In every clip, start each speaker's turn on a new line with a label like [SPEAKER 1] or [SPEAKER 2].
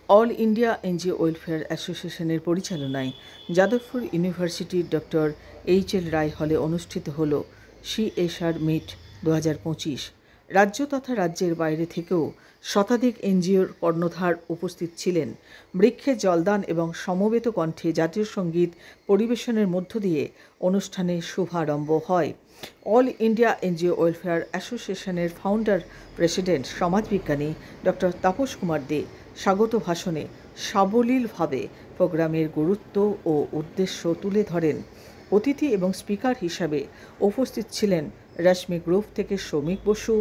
[SPEAKER 1] All India NGO welfare অ্যাসোসিয়েশনের পরিচালনায় যাদবপুর ইউনিভার্সিটির ডক্টর এইচ.এল. রায় হলে অনুষ্ঠিত হল CSR মিট 2025। রাজ্য তথা রাজ্যের বাইরে থেকেও শতাধিক এনজিওর কর্ণধার উপস্থিত ছিলেন। বৃক্ষে জলদান এবং সমবেত কণ্ঠে জাতীয় সঙ্গীত পরিবেশনের মধ্য দিয়ে অনুষ্ঠানের শুভারম্ভ হয়। অল ইন্ডিয়া এনজিও ওয়েলফেয়ার অ্যাসোসিয়েশনের ফাউন্ডার প্রেসিডেন্ট সমাজবিজ্ঞানী ডক্টর তাপস কুমার দে স্বাগত ভাষণে সাবলীলভাবে প্রোগ্রামের গুরুত্ব ও উদ্দেশ্য তুলে ধরেন। অতিথি এবং স্পিকার হিসাবে উপস্থিত ছিলেন রশ্মি গ্রুপ থেকে শ্রমিক বসু,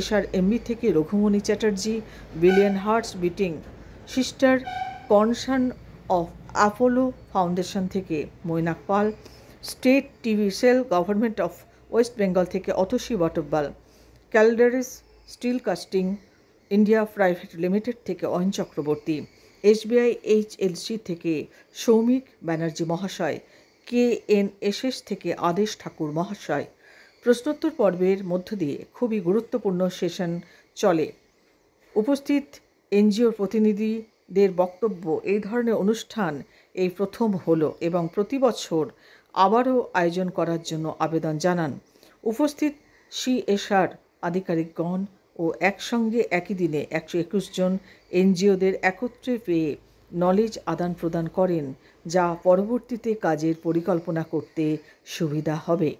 [SPEAKER 1] SRMB থেকে Raghumani Chatterjee, billion hearts beating sister concern of Apollo foundation থেকে Mainak Pal, state TV cell government of West Bengal থেকে Atasi Batabyal, Calderys steel casting India private limited থেকে অয়ন চক্রবর্তী, SBI HLC থেকে সৌমিক ব্যানার্জি মহাশয়, KNSS থেকে আদেশ ঠাকুর মহাশয়। প্রশ্নোত্তর পর্বের মধ্য দিয়ে খুবই গুরুত্বপূর্ণ সেশন চলে। উপস্থিত এনজিওর প্রতিনিধিদের বক্তব্য, এই ধরনের অনুষ্ঠান এই প্রথম হলো এবং প্রতি বছর আবারও আয়োজন করার জন্য আবেদন জানান। উপস্থিত CSR আধিকারিকগণ ও একসঙ্গে একই দিনে 121 জন এনজিওদের একত্রে পেয়ে নলেজ আদান প্রদান করেন, যা পরবর্তীতে কাজের পরিকল্পনা করতে সুবিধা হবে।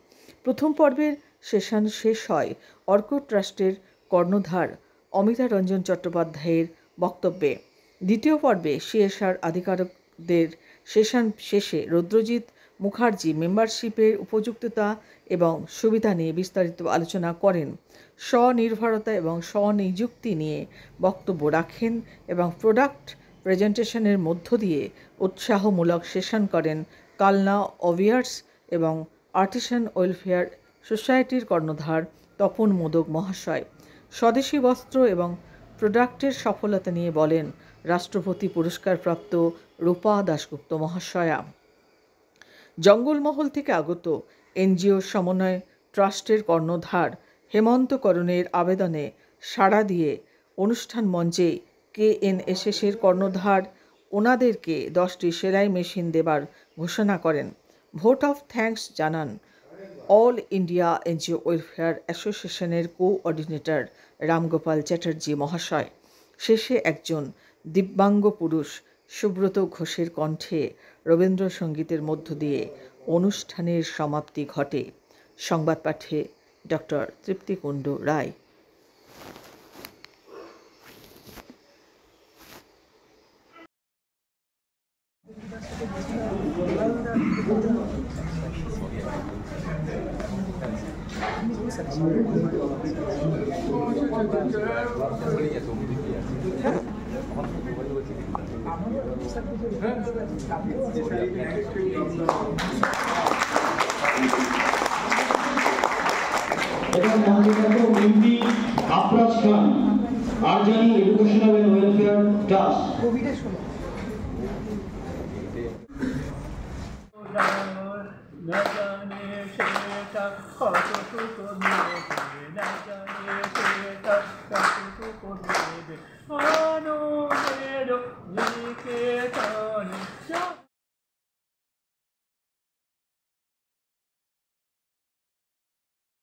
[SPEAKER 1] প্রথম পর্বের সেশন শেষ হয় অর্ক ট্রাস্টের কর্ণধার অমিতা রঞ্জন চট্টোপাধ্যায়ের বক্তব্যে। দ্বিতীয় পর্বে CSR আধিকারিকদের সেশন শেষে রুদ্রজিৎ মুখার্জি মেম্বারশিপের উপযুক্ততা এবং সুবিধা নিয়ে বিস্তারিত আলোচনা করেন। স্বনির্ভরতা এবং স্বনিযুক্তি নিয়ে বক্তব্য রাখেন এবং প্রোডাক্ট প্রেজেন্টেশনের মধ্য দিয়ে উৎসাহমূলক সেশন করেন কালনা ওভিয়ার্স এবং আর্টিসান ওয়েলফেয়ার সোসাইটির কর্ণধার তপন মোদক মহাশয়। স্বদেশি বস্ত্র এবং প্রোডাক্টের সফলতা নিয়ে বলেন রাষ্ট্রপতি পুরস্কারপ্রাপ্ত রূপা দাশগুপ্ত মহাশয়া। জঙ্গলমহল থেকে আগত এনজিও সমন্বয় ট্রাস্টের কর্ণধার হেমন্ত করণের আবেদনে সাড়া দিয়ে অনুষ্ঠান মঞ্চে KNSS-এর কর্ণধার ওনাদেরকে 10টি সেলাই মেশিন দেবার ঘোষণা করেন। ভোট অফ থ্যাঙ্কস জানান অল ইন্ডিয়া এনজিও ওয়েলফেয়ার অ্যাসোসিয়েশনের কোঅর্ডিনেটর রামগোপাল চ্যাটার্জি মহাশয়। শেষে একজন দিব্যাঙ্গ পুরুষ সুব্রত ঘোষের কণ্ঠে রবীন্দ্রসঙ্গীতের মধ্য দিয়ে অনুষ্ঠানের সমাপ্তি ঘটে। সংবাদ পাঠে doctor Tripti Kundu Roy.
[SPEAKER 2] Afraz Khan, Arzani educational and welfare trust.
[SPEAKER 3] न जाने से कतटुकु